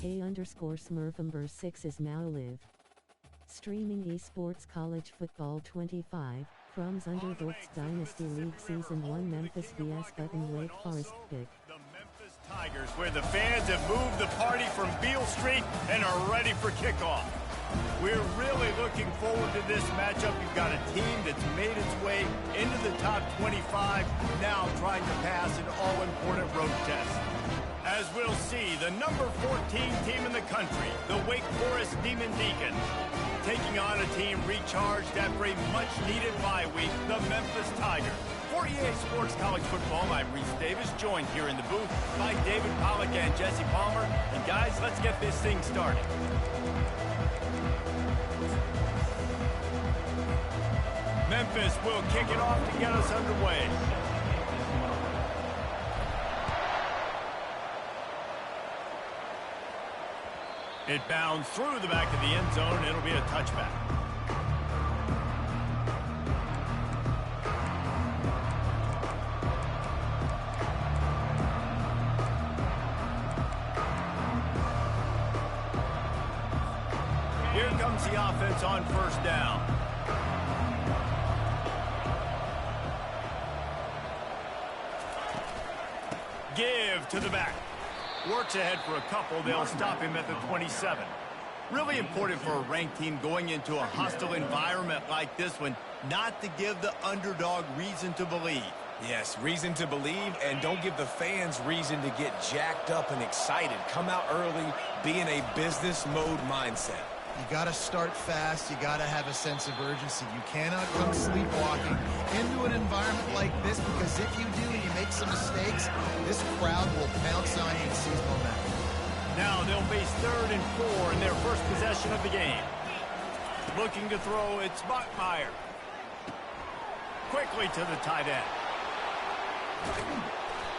K_Smurfember6 is now live. Streaming esports college football 25, Crumz UnderDawgz Dynasty League Season 1 Memphis vs Wake Forest pick. The Memphis Tigers, where the fans have moved the party from Beale Street and are ready for kickoff. We're really looking forward to this matchup. You've got a team that's made its way into the top 25, now trying to pass an all-important road test. As we'll see, the number 14 team in the country, the Wake Forest Demon Deacons, taking on a team recharged after a much-needed bye week, the Memphis Tigers. For EA Sports College Football, I'm Reese Davis, joined here in the booth by David Pollack and Jesse Palmer. And guys, let's get this thing started. Memphis will kick it off to get us underway. It bounds through the back of the end zone. It'll be a touchback. Here comes the offense on first down. Give to the back. Works ahead for a couple. They'll stop him at the 27. Really important for a ranked team going into a hostile environment like this one, not to give the underdog reason to believe. Yes, reason to believe, and don't give the fans reason to get jacked up and excited. Come out early, be in a business mode mindset. You got to start fast. You got to have a sense of urgency. You cannot come sleepwalking into an environment like this, because if you do and you make some mistakes, this crowd will pounce on you and seize momentum. Now they'll face 3rd and 4 in their first possession of the game. Looking to throw, it's Bachmeyer. Quickly to the tight end.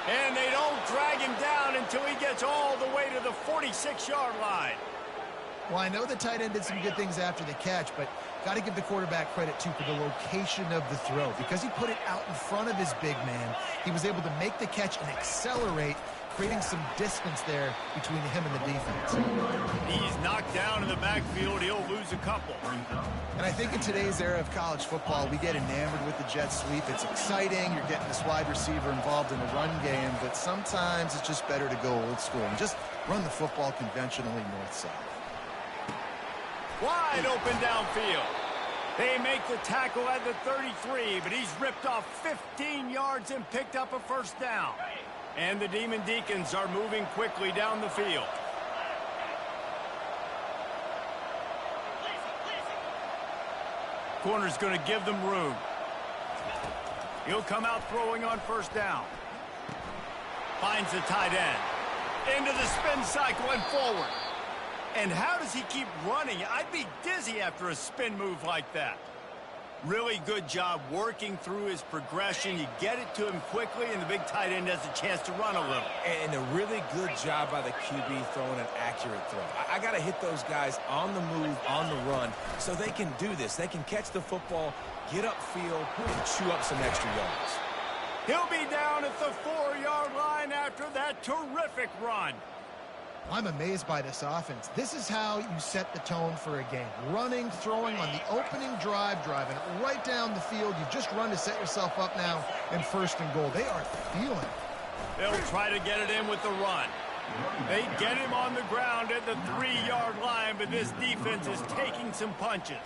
And they don't drag him down until he gets all the way to the 46-yard line. Well, I know the tight end did some good things after the catch, but got to give the quarterback credit, too, for the location of the throw. Because he put it out in front of his big man, he was able to make the catch and accelerate, creating some distance there between him and the defense. He's knocked down in the backfield. He'll lose a couple. And I think in today's era of college football, we get enamored with the jet sweep. It's exciting. You're getting this wide receiver involved in the run game, but sometimes it's just better to go old school and just run the football conventionally north-south. Wide open downfield. They make the tackle at the 33, but he's ripped off 15 yards and picked up a first down. And the Demon Deacons are moving quickly down the field. Corner's going to give them room. He'll come out throwing on first down. Finds the tight end. Into the spin cycle and forward. And how does he keep running? I'd be dizzy after a spin move like that. Really good job working through his progression. You get it to him quickly, and the big tight end has a chance to run a little. And a really good job by the QB throwing an accurate throw. I got to hit those guys on the move, on the run, so they can do this. They can catch the football, get upfield, and chew up some extra yards. He'll be down at the 4-yard line after that terrific run. I'm amazed by this offense. This is how you set the tone for a game. Running, throwing on the opening drive, driving right down the field. You just run to set yourself up now in 1st and goal. They are feeling it. They'll try to get it in with the run. They get him on the ground at the 3-yard line, but this defense is taking some punches.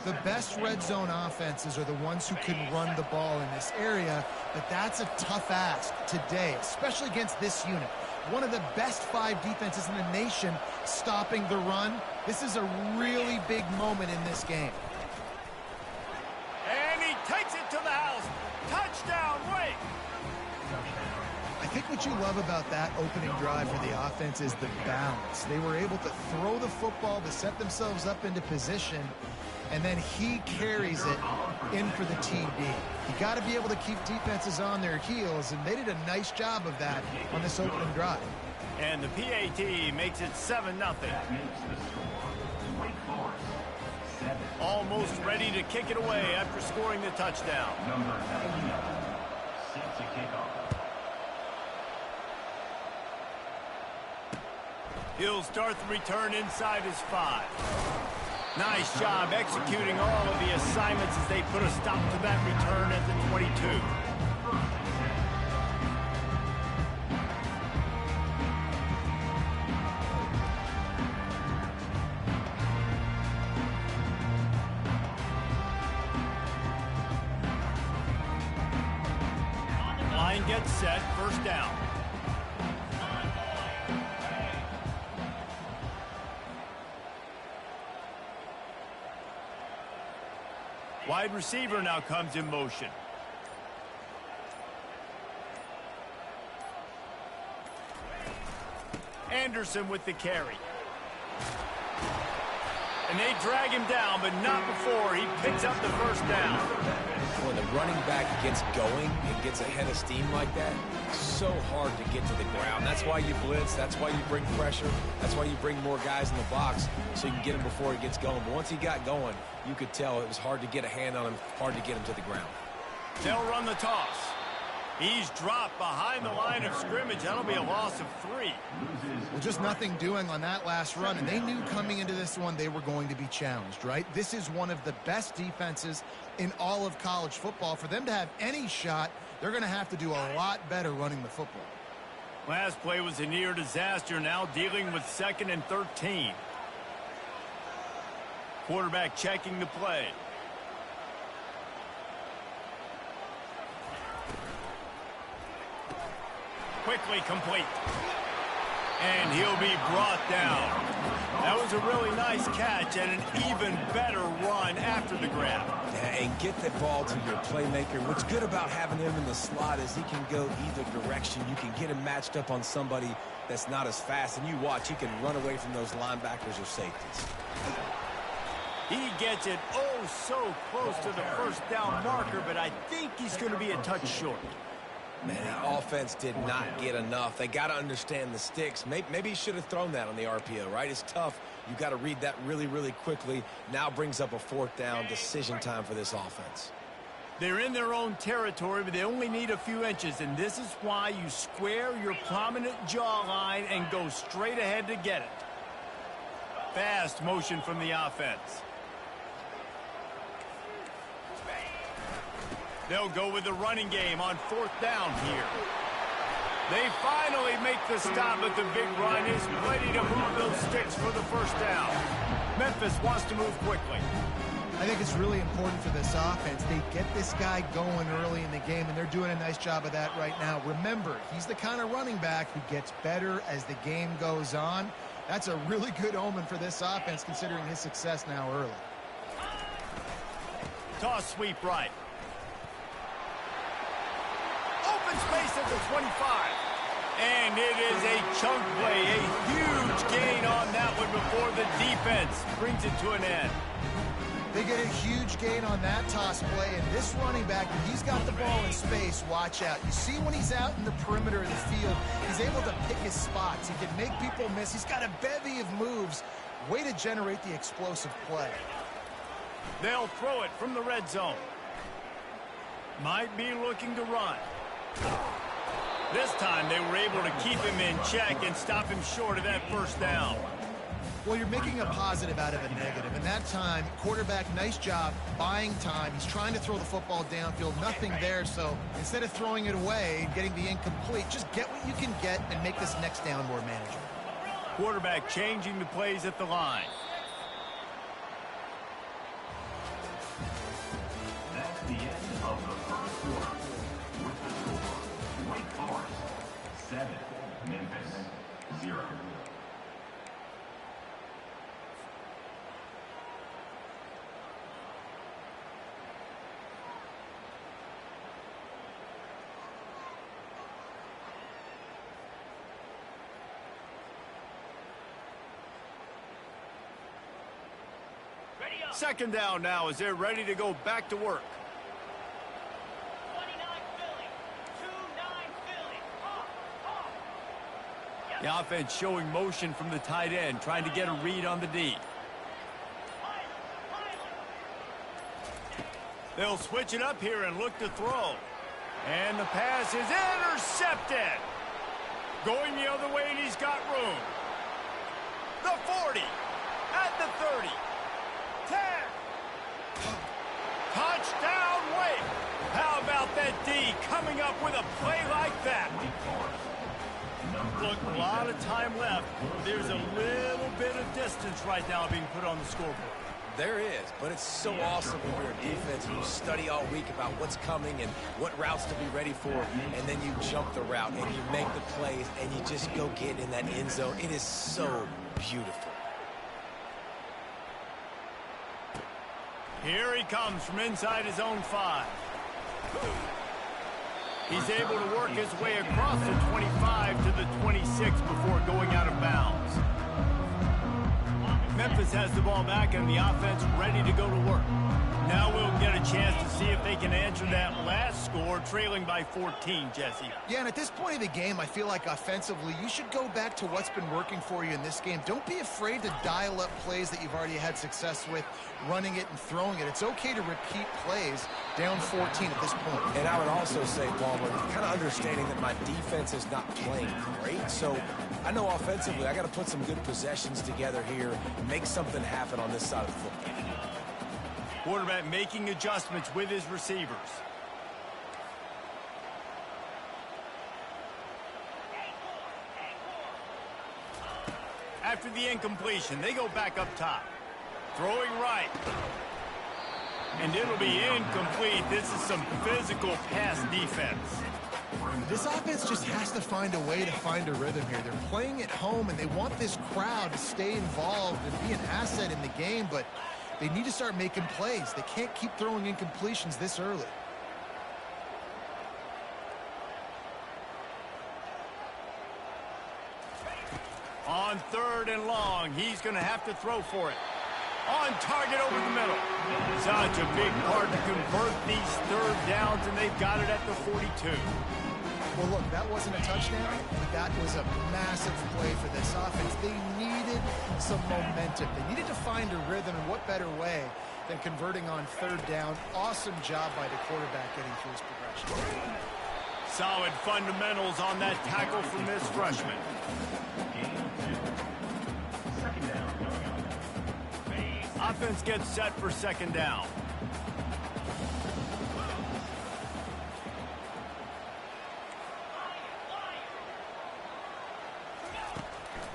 The best red zone offenses are the ones who can run the ball in this area, but that's a tough ask today, especially against this unit. One of the best 5 defenses in the nation stopping the run. This is a really big moment in this game. And he takes it to the house. Touchdown, Wake! I think what you love about that opening drive for the offense is the balance. They were able to throw the football to set themselves up into position, and then he carries it in for the TD. You got to be able to keep defenses on their heels, and they did a nice job of that on this opening drive. And the PAT makes it 7-0. Almost ready to kick it away after scoring the touchdown. He'll start the return inside his 5. Nice job executing all of the assignments as they put a stop to that return at the 22. Line gets set, first down. Wide receiver now comes in motion. Anderson with the carry. And they drag him down, but not before he picks up the first down. When the running back gets going and gets ahead of steam like that, it's so hard to get to the ground. That's why you blitz. That's why you bring pressure. That's why you bring more guys in the box so you can get him before he gets going. But once he got going, you could tell it was hard to get a hand on him, hard to get him to the ground. They'll run the toss. He's dropped behind the line of scrimmage. That'll be a loss of 3. Well, just nothing doing on that last run, and they knew coming into this one they were going to be challenged, right? This is one of the best defenses in all of college football. For them to have any shot, they're going to have to do a lot better running the football. Last play was a near disaster, now dealing with 2nd and 13. Quarterback checking the play. Quickly complete. And he'll be brought down. That was a really nice catch and an even better run after the grab. Yeah, and get the ball to your playmaker. What's good about having him in the slot is he can go either direction. You can get him matched up on somebody that's not as fast, and you watch, he can run away from those linebackers or safeties. He gets it oh so close to the first down marker, but I think he's going to be a touch short. Man, the offense did not get enough. They got to understand the sticks. Maybe he should have thrown that on the RPO, right? It's tough. You got to read that really, really quickly. Now brings up a 4th down decision time for this offense. They're in their own territory, but they only need a few inches, and this is why you square your prominent jawline and go straight ahead to get it. Fast motion from the offense. They'll go with the running game on 4th down here. They finally make the stop, but the big run is ready to move those sticks for the first down. Memphis wants to move quickly. I think it's really important for this offense. They get this guy going early in the game, and they're doing a nice job of that right now. Remember, he's the kind of running back who gets better as the game goes on. That's a really good omen for this offense, considering his success now early. Toss sweep right. Open space at the 25. And it is a chunk play, a huge gain on that one before the defense brings it to an end. They get a huge gain on that toss play, and this running back, when he's got the ball in space, watch out. You see when he's out in the perimeter of the field, he's able to pick his spots. He can make people miss. He's got a bevy of moves. Way to generate the explosive play. They'll throw it from the red zone. Might be looking to run. This time they were able to keep him in check and stop him short of that first down. Well, you're making a positive out of a negative. And that time, quarterback, nice job buying time. He's trying to throw the football downfield, nothing there. So instead of throwing it away and getting the incomplete, just get what you can get and make this next down more manageable. Quarterback changing the plays at the line. That's the end of the first quarter. With the score, Wake Forest 7, Memphis 0. Second down now as they're ready to go back to work. 29 Philly. 2-9 Philly. The offense showing motion from the tight end, trying to get a read on the D. They'll switch it up here and look to throw. And the pass is intercepted. Going the other way, and he's got room. the 40, at the 30, 10. Touchdown, Wake. How about that D coming up with a play like that? Look, a lot of time left. There's a little bit of distance right now being put on the scoreboard. There is, but it's so awesome when you're a defense and you study all week about what's coming and what routes to be ready for, and then you jump the route and you make the plays and you just go get in that end zone. It is so beautiful. Here he comes from inside his own 5. He's able to work his way across the 25 to the 26 before going out of bounds. Memphis has the ball back and the offense ready to go to work. Now we'll get a chance to see if they can answer that last score, trailing by 14, Jesse. Yeah, and at this point of the game, I feel like offensively, you should go back to what's been working for you in this game. Don't be afraid to dial up plays that you've already had success with, running it and throwing it. It's okay to repeat plays down 14 at this point. And I would also say, Palmer, kind of understanding that my defense is not playing great, so I know offensively I got to put some good possessions together here, make something happen on this side of the football. Quarterback making adjustments with his receivers. After the incompletion, they go back up top. Throwing right. And it'll be incomplete. This is some physical pass defense. This offense just has to find a way to find a rhythm here. They're playing at home, and they want this crowd to stay involved and be an asset in the game, but they need to start making plays. They can't keep throwing incompletions this early. On 3rd and long, he's going to have to throw for it. On target over the middle. Such a big part to convert these 3rd downs, and they've got it at the 42. Well, look, that wasn't a touchdown, but that was a massive play for this offense. They needed some momentum. They needed to find a rhythm, and what better way than converting on 3rd down. Awesome job by the quarterback getting through his progression. Solid fundamentals on that tackle from this freshman. Offense gets set for 2nd down.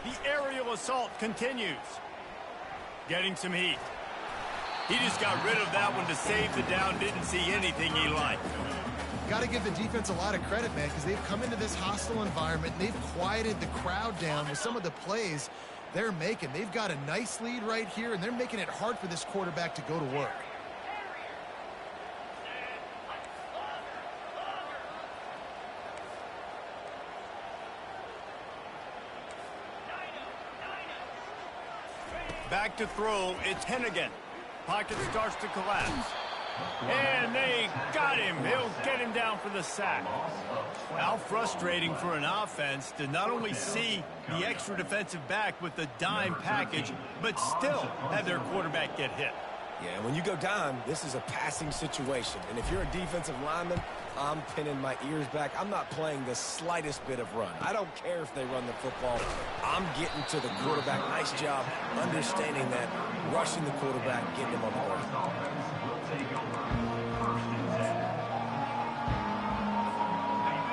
The aerial assault continues. Getting some heat. He just got rid of that one to save the down. Didn't see anything he liked. Got to give the defense a lot of credit, man, because they've come into this hostile environment. They've quieted the crowd down with some of the plays they're making. They've got a nice lead right here, and they're making it hard for this quarterback to go to work. Back to throw, it's Hennigan. Pocket starts to collapse. And they got him. He'll get him down for the sack. How frustrating for an offense to not only see the extra defensive back with the dime package, but still have their quarterback get hit. Yeah, when you go down, this is a passing situation. And if you're a defensive lineman, I'm pinning my ears back. I'm not playing the slightest bit of run. I don't care if they run the football. I'm getting to the quarterback. Nice job understanding that, rushing the quarterback, getting him on the ground.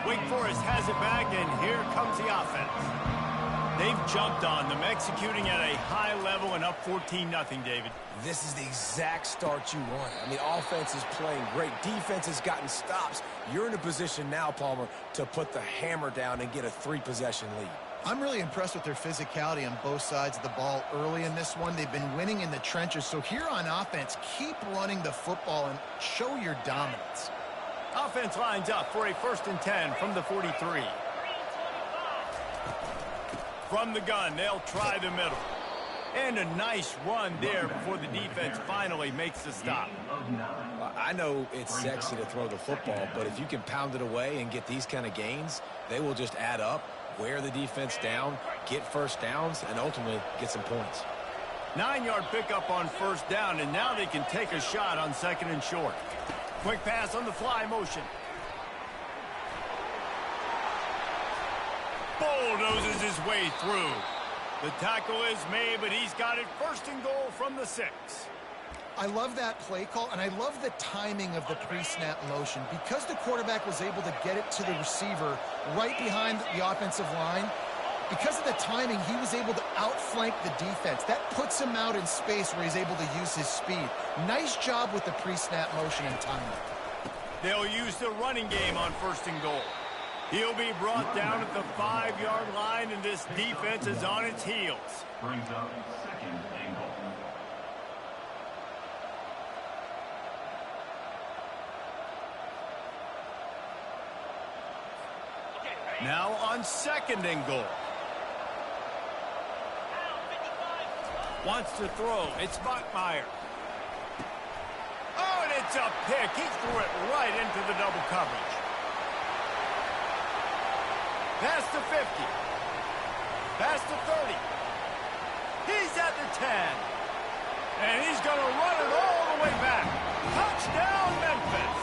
Wake Forest has it back, and here comes the offense. They've jumped on them, executing at a high level and up 14-0, David. This is the exact start you want. I mean, offense is playing great. Defense has gotten stops. You're in a position now, Palmer, to put the hammer down and get a 3-possession lead. I'm really impressed with their physicality on both sides of the ball early in this one. They've been winning in the trenches. So here on offense, keep running the football and show your dominance. Offense lines up for a 1st and 10 from the 43. From the gun, they'll try the middle. And a nice run there before the defense finally makes the stop. I know it's sexy to throw the football, but if you can pound it away and get these kind of gains, they will just add up, wear the defense down, get 1st downs, and ultimately get some points. 9-yard pickup on 1st down, and now they can take a shot on 2nd and short. Quick pass on the fly motion. Bulldozes his way through. The tackle is made, but he's got it first and goal from the 6. I love that play call, and I love the timing of the pre-snap motion. Because the quarterback was able to get it to the receiver right behind the offensive line, because of the timing, he was able to outflank the defense. That puts him out in space where he's able to use his speed. Nice job with the pre-snap motion and timing. They'll use the running game on first and goal. He'll be brought down at the 5-yard line, and this defense is on its heels. Brings up second and goal. Now on second and goal. Wants to throw. It's Bachmeier. Oh, and it's a pick. He threw it right into the double coverage. Past the 50. Past the 30. He's at the 10. And he's going to run it all the way back. Touchdown, Memphis.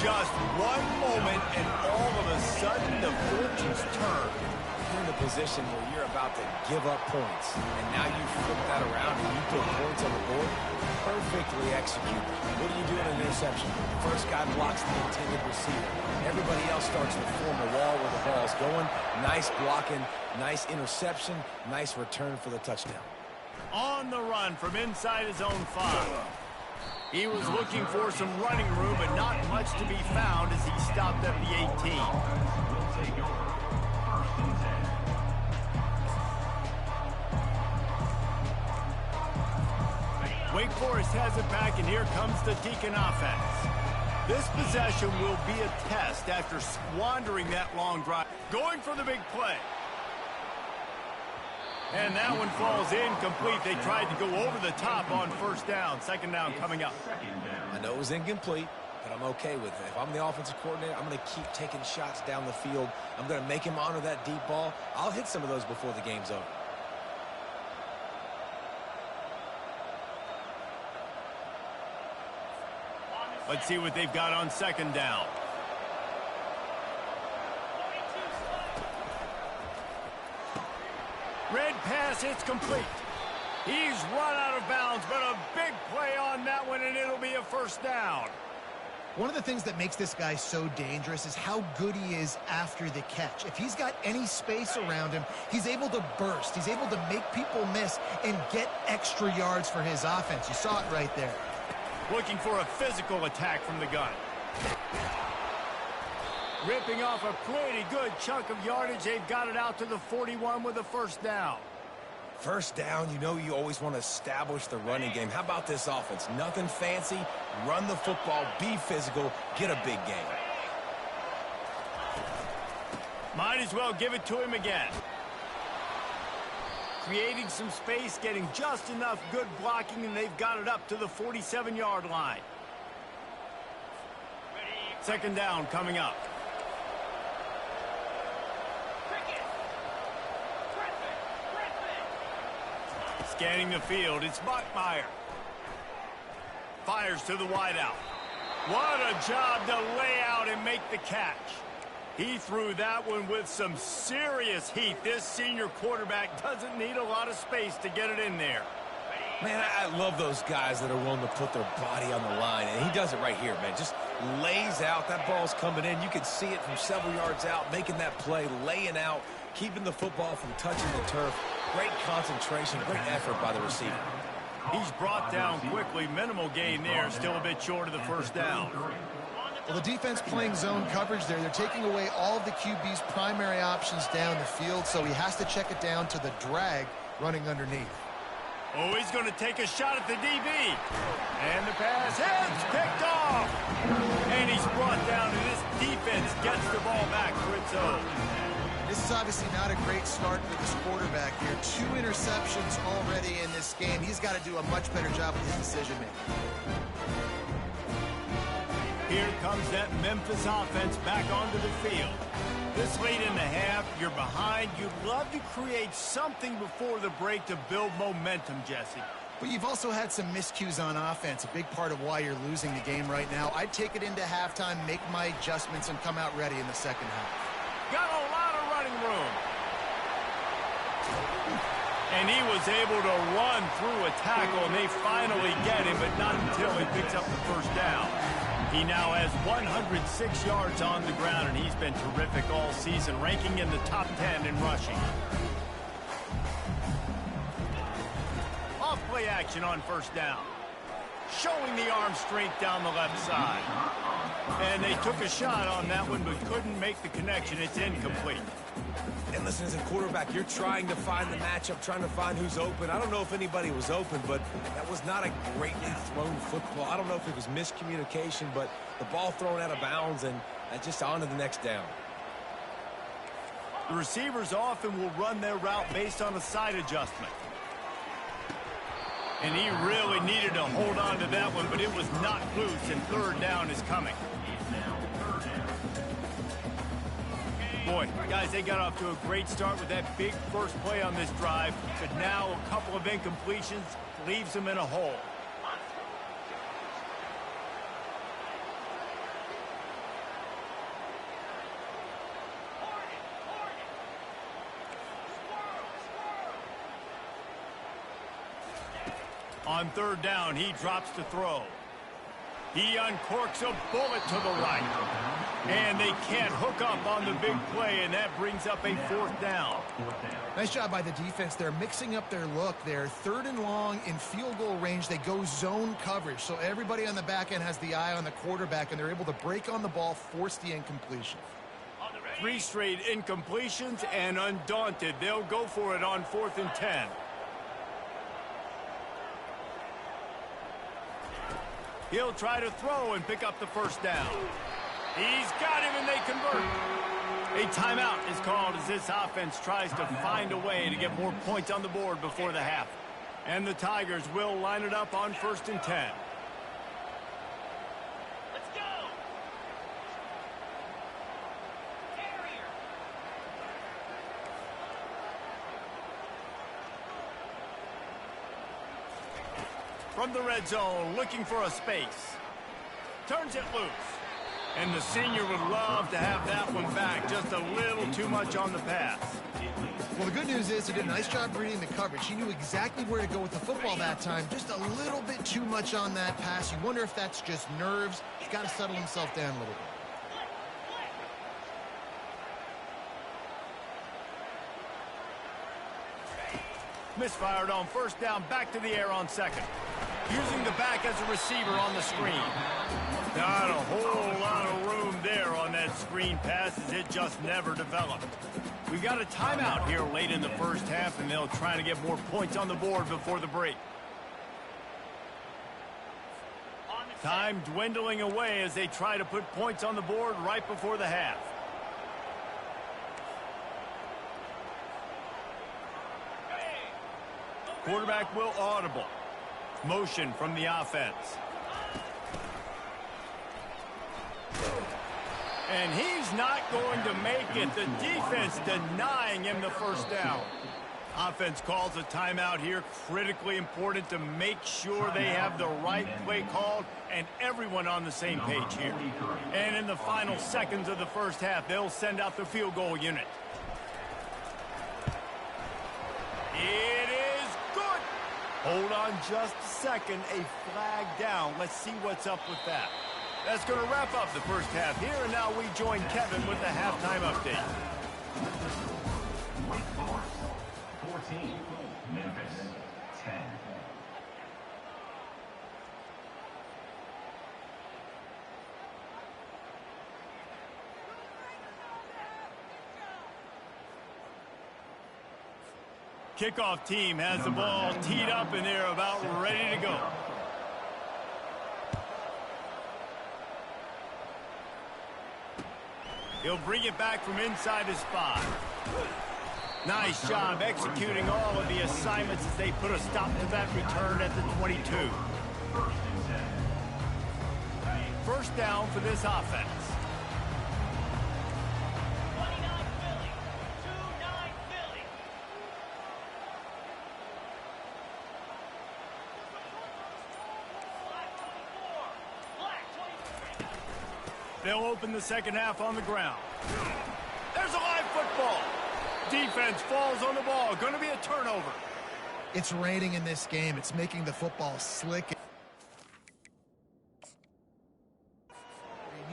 Just one moment, and all of a sudden, the fortunes turn. You're in a position where you're about to give up points, and now you flip that around and you put points on the board. Perfectly executed. What do you do in an interception? First guy blocks the intended receiver. Everybody else starts to form a wall where the ball's going. Nice blocking, nice interception, nice return for the touchdown. On the run from inside his own 5. He was looking for some running room, but not much to be found as he stopped at the 18. Will take over first and 10. Wake Forest has it back, and here comes the Deacon offense. This possession will be a test after squandering that long drive. Going for the big play. And that one falls incomplete. They tried to go over the top on first down. Second down coming up. I know it was incomplete, but I'm okay with it. If I'm the offensive coordinator, I'm going to keep taking shots down the field. I'm going to make him honor that deep ball. I'll hit some of those before the game's over. Let's see what they've got on second down. Red pass, it's complete. He's run out of bounds, but a big play on that one, and it'll be a first down. One of the things that makes this guy so dangerous is how good he is after the catch. If he's got any space around him, he's able to burst. He's able to make people miss and get extra yards for his offense. You saw it right there. Looking for a physical attack from the gun. Ripping off a pretty good chunk of yardage. They've got it out to the 41 with a first down. First down, you know you always want to establish the running game. How about this offense? Nothing fancy. Run the football, be physical, get a big gain. Might as well give it to him again. Creating some space, getting just enough good blocking, and they've got it up to the 47-yard line. Second down coming up. Scanning the field, it's Bachmeier. Fires to the wideout. What a job to lay out and make the catch. He threw that one with some serious heat. This senior quarterback doesn't need a lot of space to get it in there. Man, I love those guys that are willing to put their body on the line, and he does it right here, man. Just lays out. That ball's coming in. You can see it from several yards out, making that play, laying out, keeping the football from touching the turf. Great concentration, great effort by the receiver. He's brought down quickly. Minimal gain there. Still a bit short of the first down. Well, the defense playing zone coverage there. They're taking away all of the QB's primary options down the field, so he has to check it down to the drag running underneath. Oh, he's going to take a shot at the DB. And the pass is picked off. And he's brought down, and this defense gets the ball back for its own. This is obviously not a great start for this quarterback here. 2 interceptions already in this game. He's got to do a much better job with his decision-making. Here comes that Memphis offense back onto the field. This late in the half, you're behind. You'd love to create something before the break to build momentum, Jesse. But you've also had some miscues on offense, a big part of why you're losing the game right now. I'd take it into halftime, make my adjustments, and come out ready in the second half. Got a lot of running room. And he was able to run through a tackle, and they finally get him, but not until he picks up the first down. He now has 106 yards on the ground, and he's been terrific all season, ranking in the top 10 in rushing. Off play action on first down. Showing the arm strength down the left side. And they took a shot on that one, but couldn't make the connection. It's incomplete. And listen, as a quarterback, you're trying to find the matchup, trying to find who's open. I don't know if anybody was open, but that was not a greatly thrown football. I don't know if it was miscommunication, but the ball thrown out of bounds and just on to the next down. The receivers often will run their route based on a side adjustment. And he really needed to hold on to that one, but it was not loose, and third down is coming. Boy, guys, they got off to a great start with that big first play on this drive, but now a couple of incompletions leaves them in a hole. On third down, he drops to throw. He uncorks a bullet to the right. And they can't hook up on the big play, and that brings up a fourth down. Nice job by the defense. They're mixing up their look. They're third and long in field goal range. They go zone coverage, so everybody on the back end has the eye on the quarterback, and they're able to break on the ball, force the incompletion. 3 straight incompletions, and undaunted, they'll go for it on 4th and 10. He'll try to throw and pick up the first down. He's got him, and they convert. A timeout is called as this offense tries to find a way to get more points on the board before the half. And the Tigers will line it up on 1st and 10. Let's go. Carrier. From the red zone, looking for a space. Turns it loose. And the senior would love to have that one back. Just a little too much on the pass. Well, the good news is he did a nice job reading the coverage. He knew exactly where to go with the football that time. Just a little bit too much on that pass. You wonder if that's just nerves. He's got to settle himself down a little bit. Misfired on first down, back to the air on second. Using the back as a receiver on the screen. Not a whole lot of room there on that screen pass as it just never developed. We've got a timeout here late in the first half, and they'll try to get more points on the board before the break. Time dwindling away as they try to put points on the board right before the half. Quarterback will audible. Motion from the offense. And he's not going to make it. The defense denying him the first down. Offense calls a timeout here. Critically important to make sure they have the right play called and everyone on the same page here. And in the final seconds of the first half, they'll send out the field goal unit. It is good. Hold on just a second. A flag down. Let's see what's up with that. That's going to wrap up the first half here, and now we join Kevin with the halftime update. 14, Memphis 10. Kickoff team has the ball teed up, and they're about ready to go. He'll bring it back from inside his 5. Nice job executing all of the assignments as they put a stop to that return at the 22. First down for this offense. 29 Philly. 2-9 Philly. Black 24. Black 23. They'll open the second half on the ground. There's a live football. Defense falls on the ball. Going to be a turnover. It's raining in this game. It's making the football slick.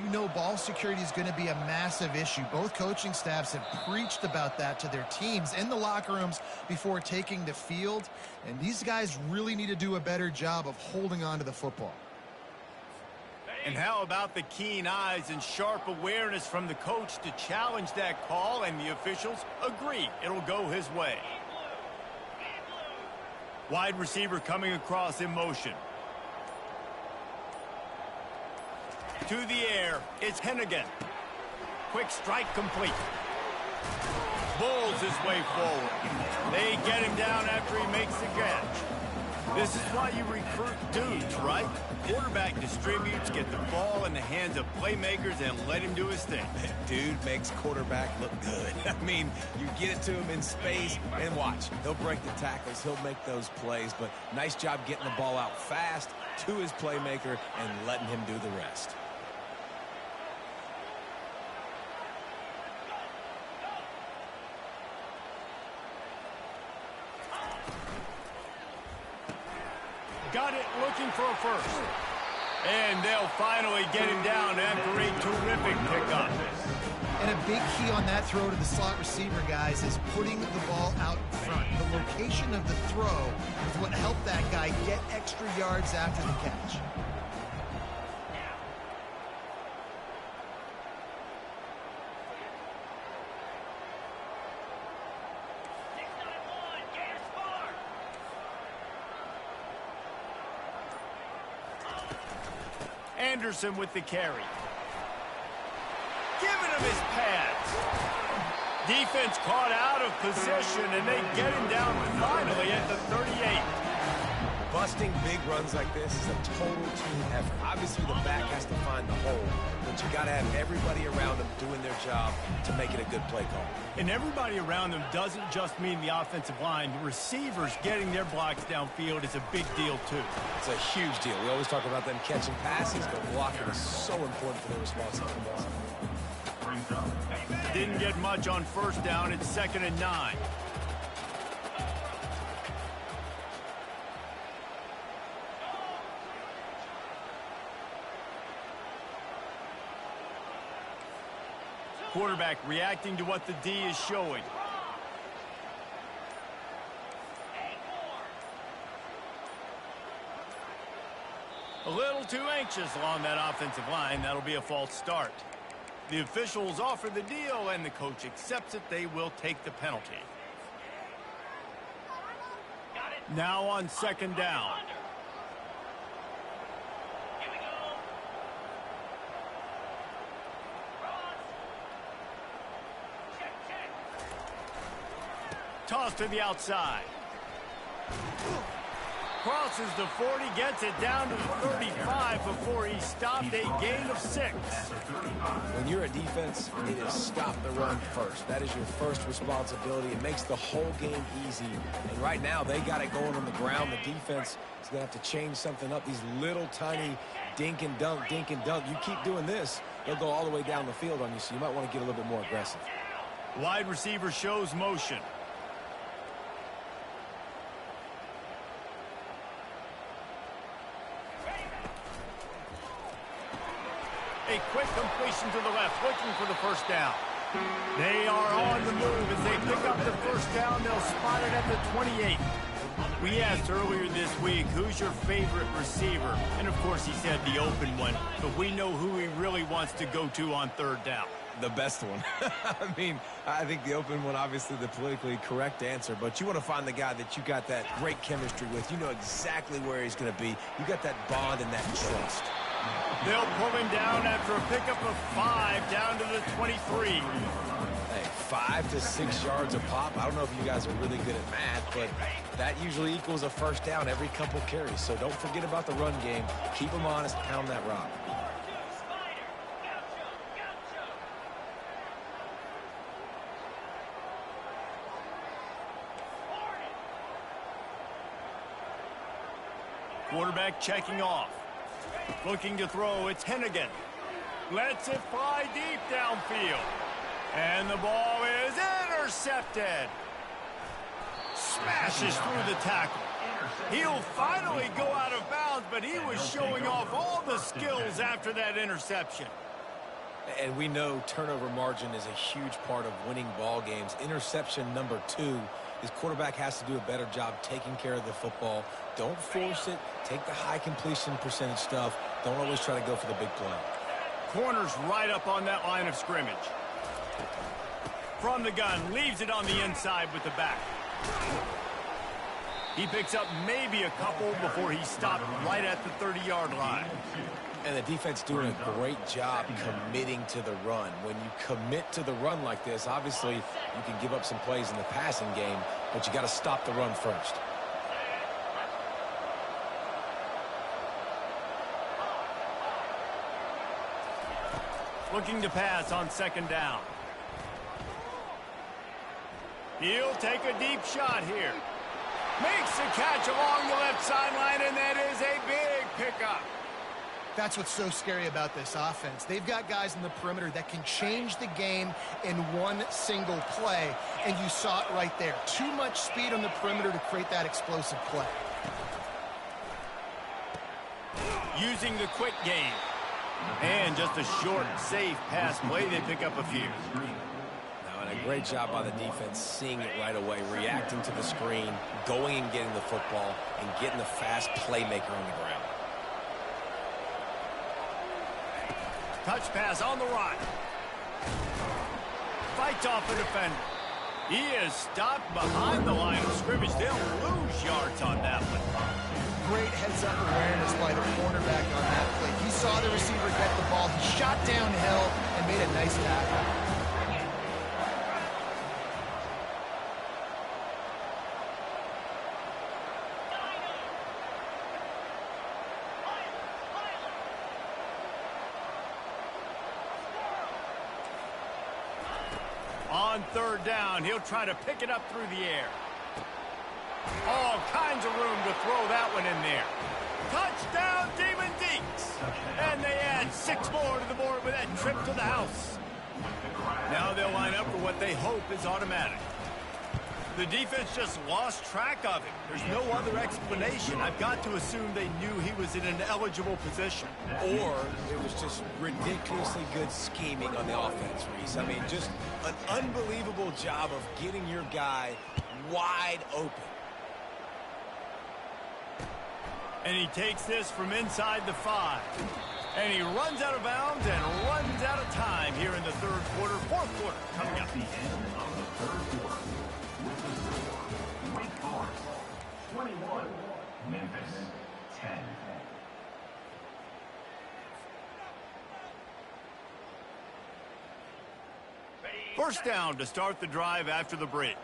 You know ball security is going to be a massive issue. Both coaching staffs have preached about that to their teams in the locker rooms before taking the field. And these guys really need to do a better job of holding on to the football. And how about the keen eyes and sharp awareness from the coach to challenge that call, and the officials agree it'll go his way. Wide receiver coming across in motion. To the air, it's Hennigan. Quick strike complete. Bulls his way forward. They get him down after he makes the catch. This is why you recruit dudes, right? Quarterback distributes, get the ball in the hands of playmakers, and let him do his thing. Dude makes quarterback look good. I mean, you get it to him in space, and watch. He'll break the tackles. He'll make those plays, but nice job getting the ball out fast to his playmaker and letting him do the rest. Got it, looking for a first. And they'll finally get him down after a terrific pickup. And a big key on that throw to the slot receiver, guys, is putting the ball out in front. The location of the throw is what helped that guy get extra yards after the catch. Anderson with the carry. Giving him his pads. Defense caught out of position, and they get him down finally at the 38. Busting big runs like this is a total team effort. Obviously, the back has to find the hole, but you got to have everybody around them doing their job to make it a good play call. And everybody around them doesn't just mean the offensive line. Receivers getting their blocks downfield is a big deal, too. It's a huge deal. We always talk about them catching passes, but blocking is so important for their response on the ball. Didn't get much on first down. It's 2nd and 9. Quarterback reacting to what the D is showing. A little too anxious along that offensive line. That'll be a false start. The officials offer the deal, and the coach accepts it. They will take the penalty. Now on 2nd down. Toss to the outside. Crosses the 40, gets it down to the 35 before he stopped. A gain of 6. When you're a defense, it is stop the run first. That is your first responsibility. It makes the whole game easy. And right now, they got it going on the ground. The defense is going to have to change something up. These little tiny dink and dunk, dink and dunk. You keep doing this, they'll go all the way down the field on you, so you might want to get a little bit more aggressive. Wide receiver shows motion. A quick completion to the left, looking for the first down. They are on the move as they pick up the first down. They'll spot it at the 28. We asked earlier this week, who's your favorite receiver? And, of course, he said the open one. But we know who he really wants to go to on 3rd down. The best one. I mean, I think the open one, obviously the politically correct answer, but you want to find the guy that you got that great chemistry with. You know exactly where he's going to be. You got that bond and that trust. They'll pull him down after a pickup of 5 down to the 23. Hey, 5 to 6 yards a pop. I don't know if you guys are really good at math, but that usually equals a first down every couple carries. So don't forget about the run game. Keep them honest, pound that rock. Quarterback checking off. Looking to throw, it's Hennigan. Lets it fly deep downfield. And the ball is intercepted. smashes through the tackle. He'll finally go out of bounds, but he was showing off all the skills after that interception. And we know turnover margin is a huge part of winning ball games. Interception number 2. His quarterback has to do a better job taking care of the football. Don't force it. Take the high completion percentage stuff. Don't always try to go for the big play. Corner's right up on that line of scrimmage. From the gun, leaves it on the inside with the back. He picks up maybe a couple before he's stopped right at the 30-yard line. And the defense doing a great job committing to the run. When you commit to the run like this, obviously you can give up some plays in the passing game, but you got to stop the run first. Looking to pass on second down. He'll take a deep shot here. Makes the catch along the left sideline, and that is a big pickup. That's what's so scary about this offense. They've got guys in the perimeter that can change the game in one single play, and you saw it right there. Too much speed on the perimeter to create that explosive play. Using the quick game. And just a short, safe pass play. They pick up a few. Now, and a great job by the defense seeing it right away, reacting to the screen, going and getting the football, and getting the fast playmaker on the ground. Touch pass on the run. Fights off a defender. He is stopped behind the line of scrimmage. They'll lose yards on that one. Great heads-up awareness by the cornerback on that play. He saw the receiver get the ball. He shot downhill and made a nice tackle. On third down, he'll try to pick it up through the air. All kinds of room to throw that one in there. Touchdown, Demon Deeks. And they add 6 more to the board with that trip to the house. Now they'll line up for what they hope is automatic. The defense just lost track of him. There's no other explanation. I've got to assume they knew he was in an eligible position. Or it was just ridiculously good scheming on the offense, Reese. I mean, just an unbelievable job of getting your guy wide open. And he takes this from inside the 5. And he runs out of bounds and runs out of time here in the third quarter, fourth quarter coming up. At the end of the third quarter, with the score, Wake Forest 21, Memphis 10. First down to start the drive after the break.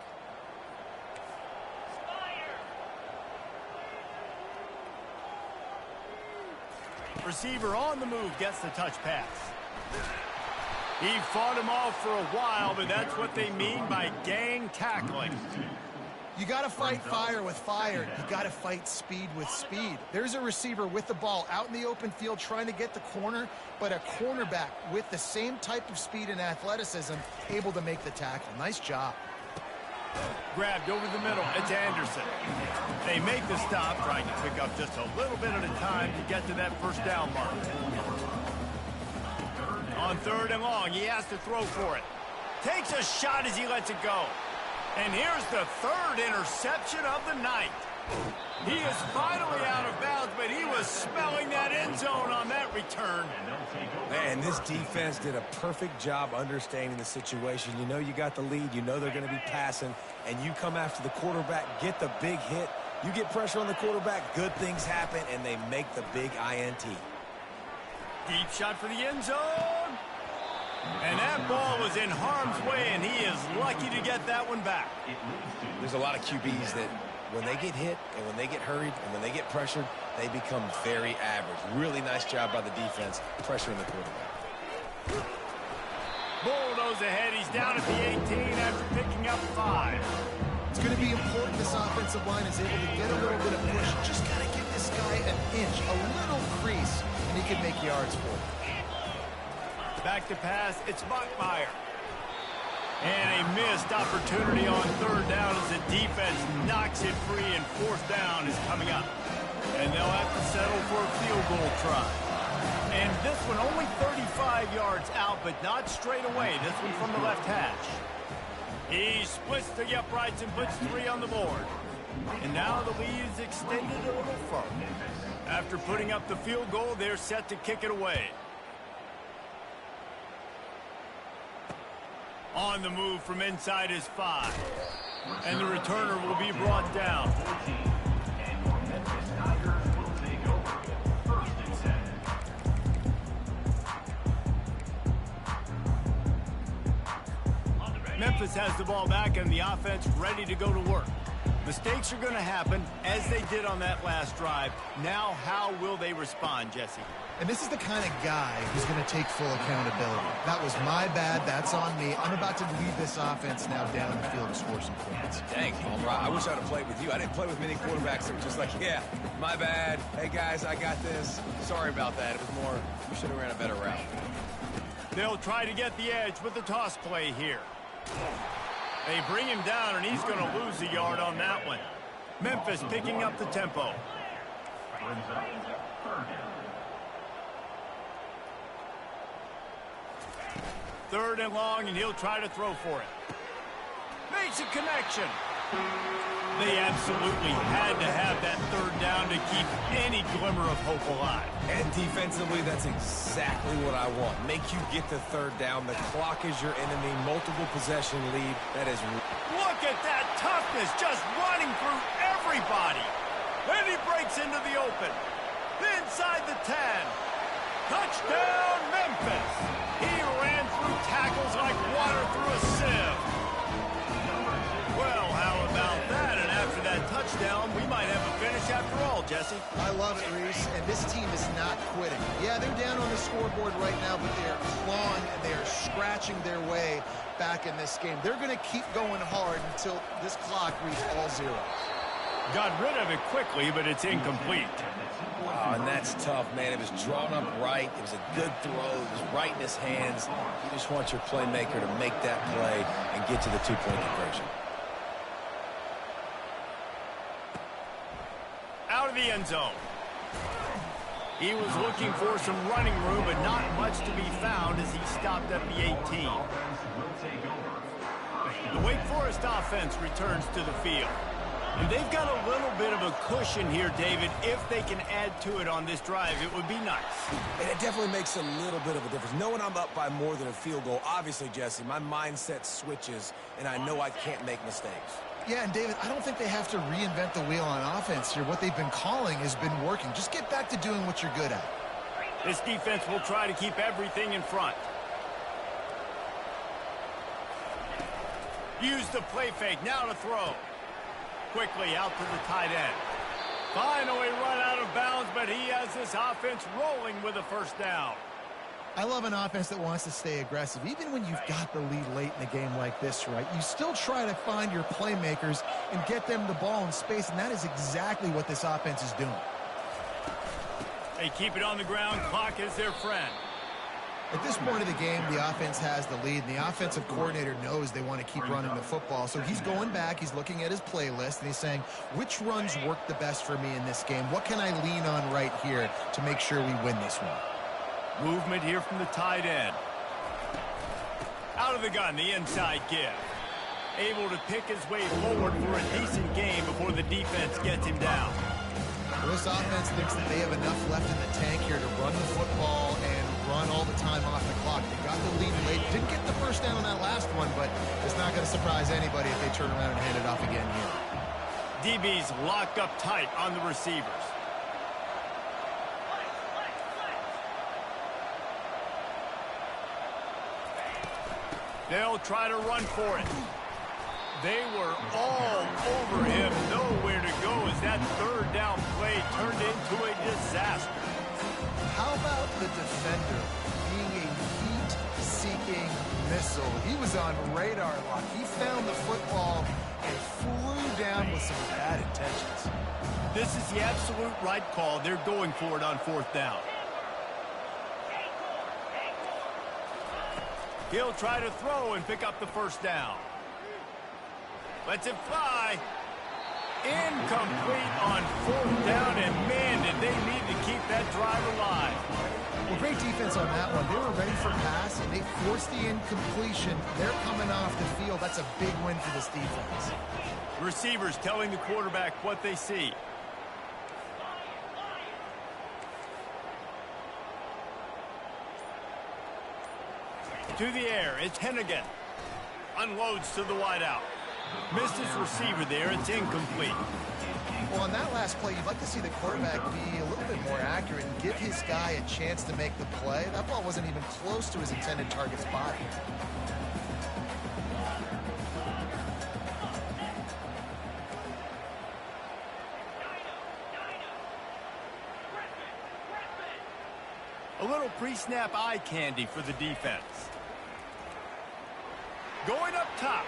Receiver on the move gets the touch pass. He fought him off for a while, but that's what they mean by gang tackling. You got to fight fire with fire. You got to fight speed with speed. There's a receiver with the ball out in the open field trying to get the corner, but a cornerback with the same type of speed and athleticism able to make the tackle. Nice job. Grabbed over the middle. It's Anderson. They make the stop, trying to pick up just a little bit at a time to get to that first down mark. On third and long, he has to throw for it. Takes a shot as he lets it go. And here's the third interception of the night. He is finally out of bounds, but he was smelling that end zone on that return. Man, this defense did a perfect job understanding the situation. You know you got the lead. You know they're going to be passing. And you come after the quarterback, get the big hit. You get pressure on the quarterback, good things happen, and they make the big INT. Deep shot for the end zone. And that ball was in harm's way, and he is lucky to get that one back. There's a lot of QBs that when they get hit and when they get hurried and when they get pressured, they become very average. Really nice job by the defense pressuring the quarterback. Bulldoze ahead. He's down at the 18 after picking up 5. It's going to be important this offensive line is able to get a little bit of push. Just got to give this guy an inch, a little crease, and he can make yards for it. Back to pass. It's Mockmeyer. And a missed opportunity on third down as the defense knocks it free, and fourth down is coming up. And they'll have to settle for a field goal try. And this one only 35 yards out, but not straight away. This one from the left hash. He splits the uprights and puts 3 on the board. And now the lead is extended a little further. After putting up the field goal, they're set to kick it away. On the move from inside is 5. And the returner will be brought down. And your Memphis Tigers will take over. 1st and 7. Memphis has the ball back and the offense ready to go to work. Mistakes are going to happen, as they did on that last drive. Now, how will they respond, Jesse? And this is the kind of guy who's going to take full accountability. That was my bad. That's on me. I'm about to lead this offense now down the field to score some points. Dang, Homer, I wish I'd have played with you. I didn't play with many quarterbacks that were just like, yeah, my bad. Hey, guys, I got this. Sorry about that. It was more, we should have ran a better route. They'll try to get the edge with the toss play here. They bring him down, and he's going to lose a yard on that one. Memphis picking up the tempo. Third and long, and he'll try to throw for it. Makes a connection. They absolutely had to have that third down to keep any glimmer of hope alive. And defensively, that's exactly what I want. Make you get the third down. The clock is your enemy. Multiple possession lead. That is... Look at that toughness, just running through everybody. Then he breaks into the open. Inside the 10. Touchdown, Memphis. He ran through tackles like water through a sieve. Well, how about that? And after that touchdown, we might have a finish after all, Jesse. I love it, Reese, and this team is not quitting. Yeah, they're down on the scoreboard right now, but they are clawing and they are scratching their way back in this game. They're going to keep going hard until this clock reaches all zeros. Got rid of it quickly, but it's incomplete. Wow, and that's tough, man. It was drawn up right. It was a good throw. It was right in his hands. You just want your playmaker to make that play and get to the two-point conversion. Out of the end zone. He was looking for some running room, but not much to be found as he stopped at the 18. The Wake Forest offense returns to the field. And they've got a little bit of a cushion here, David. If they can add to it on this drive, it would be nice. And it definitely makes a little bit of a difference. Knowing I'm up by more than a field goal, obviously, Jesse, my mindset switches, and I know I can't make mistakes. Yeah, and David, I don't think they have to reinvent the wheel on offense here. What they've been calling has been working. Just get back to doing what you're good at. This defense will try to keep everything in front. Use the play fake. Now to throw. Quickly out to the tight end. Finally run out of bounds, but he has this offense rolling with a first down. I love an offense that wants to stay aggressive. Even when you've got the lead late in a game like this, right, you still try to find your playmakers and get them the ball in space, and that is exactly what this offense is doing. They keep it on the ground. Clock is their friend. At this point of the game, the offense has the lead, and the offensive coordinator knows they want to keep running the football. So he's going back, he's looking at his playlist, and he's saying, which runs work the best for me in this game? What can I lean on right here to make sure we win this one? Movement here from the tight end. Out of the gun, the inside give. Able to pick his way forward for a decent game before the defense gets him down. Well, this offense thinks that they have enough left in the tank here to run the football and run all the time off the clock. They got the lead late. Didn't get the first down on that last one, but it's not going to surprise anybody if they turn around and hand it off again here. DB's locked up tight on the receivers. They'll try to run for it. They were all over him. Nowhere to go as that third down play turned into a disaster. How about the defender being a heat-seeking missile? He was on radar lock. He found the football and flew down with some bad intentions. This is the absolute right call. They're going for it on fourth down. He'll try to throw and pick up the first down. Lets it fly. Incomplete on 4th down, and man, did they need to keep that drive alive. Well, great defense on that one. They were ready for pass, and they forced the incompletion. They're coming off the field. That's a big win for this defense. Receivers telling the quarterback what they see. To the air, it's Hennigan. Unloads to the wideout. Missed his receiver there, it's incomplete. Well, on that last play, you'd like to see the quarterback be a little bit more accurate and give his guy a chance to make the play. That ball wasn't even close to his intended target's body. A little pre-snap eye candy for the defense. Going up top.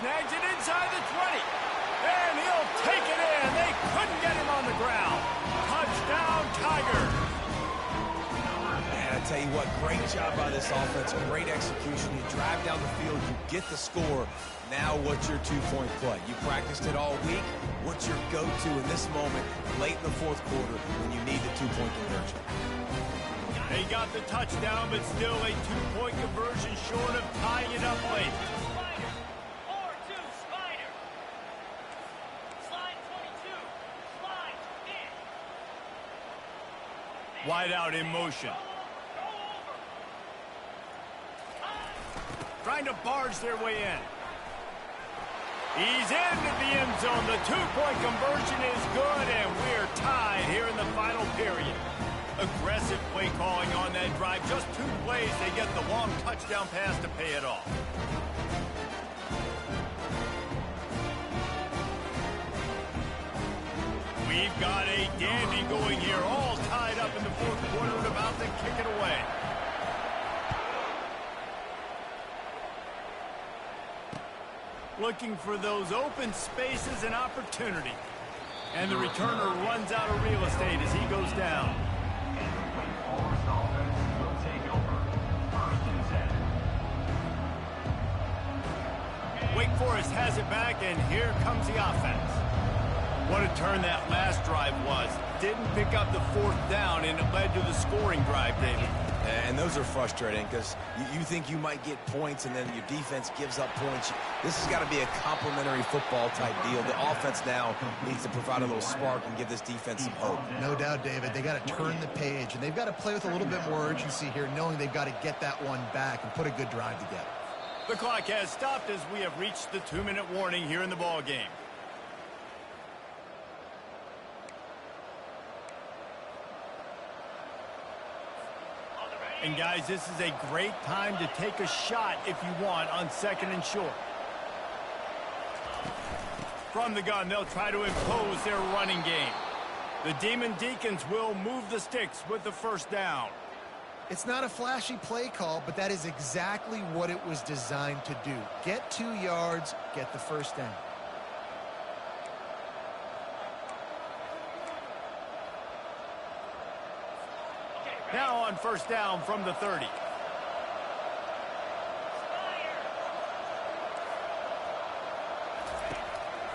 Snags it inside the 20. And he'll take it in. They couldn't get him on the ground. Touchdown, Tigers. Man, I tell you what, great job by this offense. Great execution. You drive down the field, you get the score. Now what's your two-point play? You practiced it all week. What's your go-to in this moment late in the 4th quarter when you need the two-point conversion? They got the touchdown, but still a 2-point conversion short of tying it up late. Wide out in motion. Trying to barge their way in. He's into the end zone. The 2-point conversion is good, and we're tied here in the final period. Aggressive play calling on that drive. Just 2 plays, they get the long touchdown pass to pay it off. We've got a dandy going here, all tied up in the 4th quarter and about to kick it away. Looking for those open spaces and opportunity. And the returner runs out of real estate as he goes down. Wake Forest has it back, and here comes the offense. What a turn that last drive was. Didn't pick up the 4th down, and it led to the scoring drive, David. And those are frustrating because you think you might get points, and then your defense gives up points. This has got to be a complimentary football type deal. The offense now needs to provide a little spark and give this defense some hope. No doubt, David. They got to turn the page, and they've got to play with a little bit more urgency here, knowing they've got to get that one back and put a good drive together. The clock has stopped as we have reached the 2-minute warning here in the ball game. And guys, this is a great time to take a shot if you want on 2nd and short. From the gun, they'll try to impose their running game. The Demon Deacons will move the sticks with the 1st down. It's not a flashy play call, but that is exactly what it was designed to do. Get 2 yards, get the 1st down. Now on 1st down from the 30.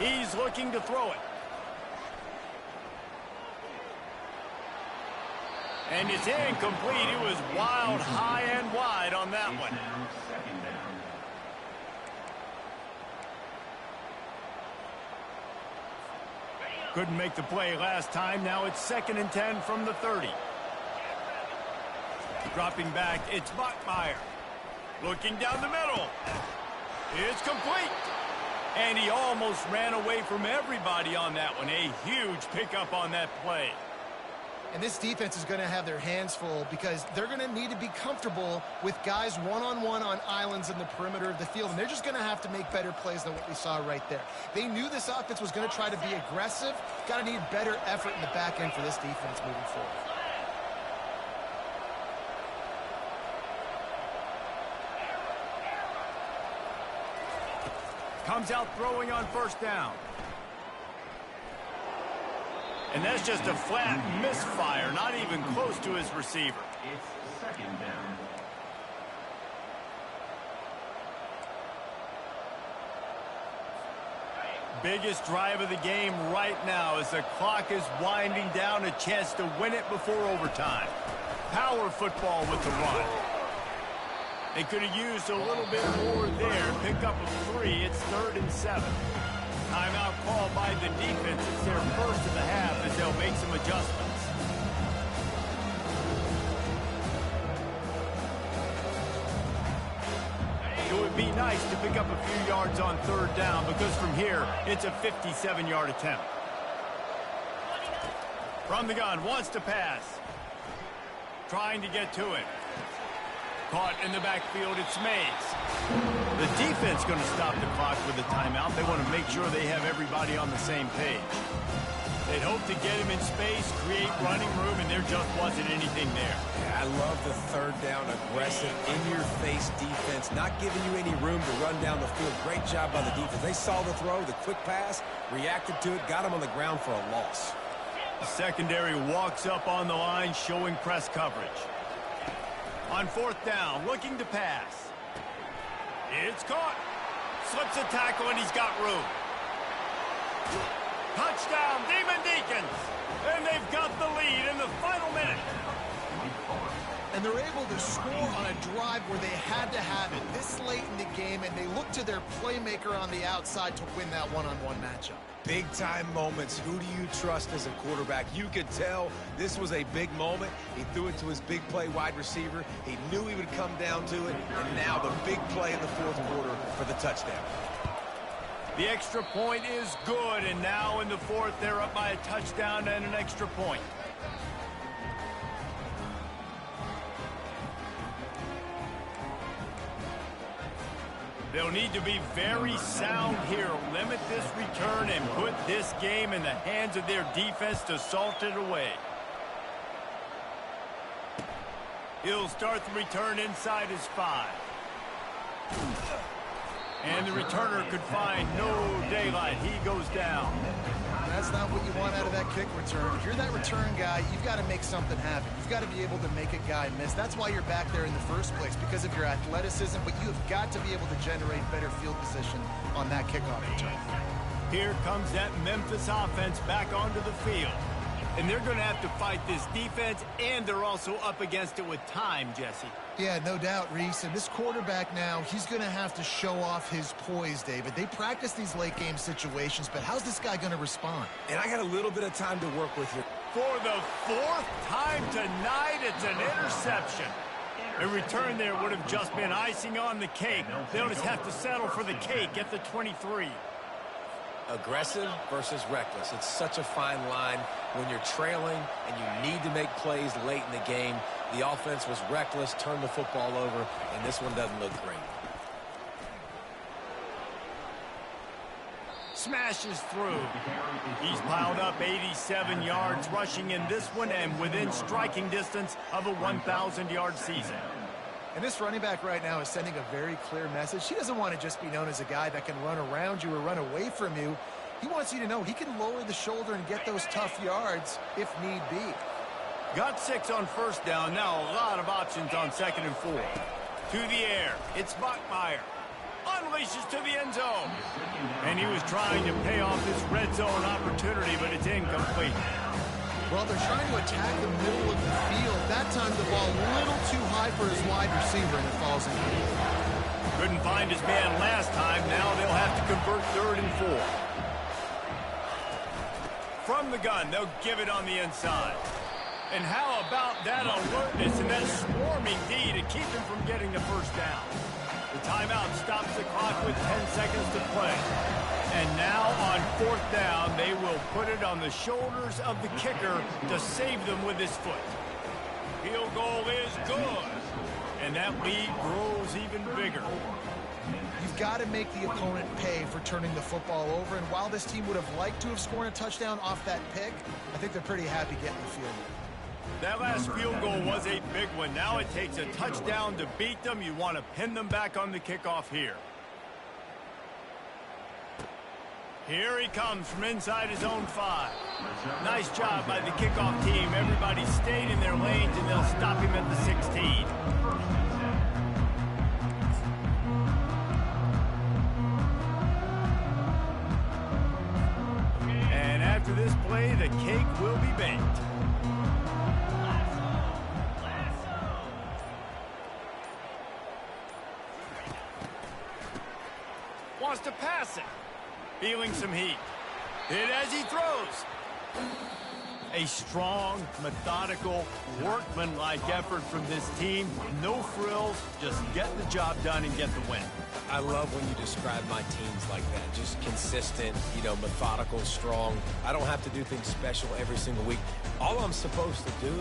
He's looking to throw it. And it's incomplete. It was wild, high and wide on that one. Couldn't make the play last time. Now it's 2nd and 10 from the 30. Dropping back, it's Bachmeier. Looking down the middle. It's complete. And he almost ran away from everybody on that one. A huge pickup on that play. And this defense is going to have their hands full because they're going to need to be comfortable with guys one-on-one on islands in the perimeter of the field. And they're just going to have to make better plays than what we saw right there. They knew this offense was going to try to be aggressive. Got to need better effort in the back end for this defense moving forward. Comes out throwing on 1st down. And that's just a flat misfire, not even close to his receiver. It's 2nd down. biggest drive of the game right now as the clock is winding down, a chance to win it before overtime. Power football with the run. They could have used a little bit more there. Pick up a 3. It's 3rd and 7. Timeout called by the defense. It's their first of the half as they'll make some adjustments. It would be nice to pick up a few yards on 3rd down because from here, it's a 57-yard attempt. From the gun, wants to pass. Trying to get to it. Caught in the backfield, it's Mays. The defense going to stop the clock with a timeout. They want to make sure they have everybody on the same page. They'd hope to get him in space, create running room, and there just wasn't anything there. Yeah, I love the 3rd down, aggressive, in-your-face defense, not giving you any room to run down the field. Great job by the defense. They saw the throw, the quick pass, reacted to it, got him on the ground for a loss. The secondary walks up on the line, showing press coverage. On 4th down, looking to pass. It's caught. Slips a tackle, and he's got room. Touchdown, Demon Deacons. And they've got the lead in the final minute. And they're able to score on a drive where they had to have it this late in the game, and they look to their playmaker on the outside to win that one-on-one matchup. Big-time moments. Who do you trust as a quarterback? You could tell this was a big moment. He threw it to his big play wide receiver. He knew he would come down to it, and now the big play in the 4th quarter for the touchdown. The extra point is good, and now in the 4th, they're up by a touchdown and an extra point. They'll need to be very sound here, limit this return, and put this game in the hands of their defense to salt it away. He'll start the return inside his 5. And the returner could find no daylight. He goes down. That's not what you want out of that kick return. If you're that return guy, you've got to make something happen. You've got to be able to make a guy miss. That's why you're back there in the first place, because of your athleticism, but you have got to be able to generate better field position on that kickoff return. Here comes that Memphis offense back onto the field. And they're going to have to fight this defense, and they're also up against it with time, Jesse. Yeah, no doubt, Reese. And this quarterback now, he's going to have to show off his poise, David. They practice these late-game situations, but how's this guy going to respond? And I got a little bit of time to work with here. For the 4th time tonight, it's an interception. A return there would have just been icing on the cake. They'll just have to settle for the cake at the 23. Aggressive versus reckless. It's such a fine line when you're trailing and you need to make plays late in the game. The offense was reckless, turned the football over, and this one doesn't look great. Smashes through. He's piled up 87 yards rushing in this one and within striking distance of a 1,000-yard season. And this running back right now is sending a very clear message. He doesn't want to just be known as a guy that can run around you or run away from you. He wants you to know he can lower the shoulder and get those tough yards if need be. Got 6 on 1st down. Now a lot of options on 2nd and 4. To the air. It's Bachmeier. Unleashes to the end zone. And he was trying to pay off this red zone opportunity, but it's incomplete. Well, they're trying to attack the middle of the field. That time the ball a little too high for his wide receiver, and it falls in. Couldn't find his man last time. Now they'll have to convert 3rd and 4. From the gun, they'll give it on the inside. And how about that alertness and that swarming D to keep him from getting the 1st down? The timeout stops the clock with 10 seconds to play. And now on 4th down, they will put it on the shoulders of the kicker to save them with his foot. Field goal is good. And that lead grows even bigger. You've got to make the opponent pay for turning the football over. And while this team would have liked to have scored a touchdown off that pick, I think they're pretty happy getting the field goal. That last field goal was a big one. Now it takes a touchdown to beat them. You want to pin them back on the kickoff here. Here he comes from inside his own 5. Nice job by the kickoff team. Everybody stayed in their lanes, and they'll stop him at the 16. the cake will be baked. Wants to pass it. Feeling some heat. Hit as he throws. A strong, methodical, workman-like effort from this team. No frills, just get the job done and get the win. I love when you describe my teams like that. Just consistent, methodical, strong. I don't have to do things special every single week. All I'm supposed to do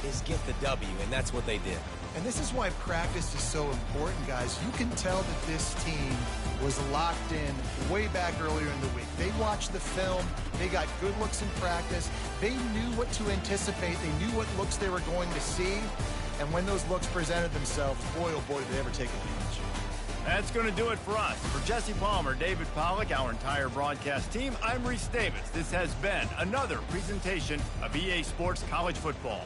is get the W, and that's what they did. And this is why practice is so important, guys. You can tell that this team was locked in way back earlier in the week. They watched the film. They got good looks in practice. They knew what to anticipate. They knew what looks they were going to see. And when those looks presented themselves, boy, oh boy, did they ever take advantage. That's going to do it for us. For Jesse Palmer, David Pollack, our entire broadcast team, I'm Reese Davis. This has been another presentation of EA Sports College Football.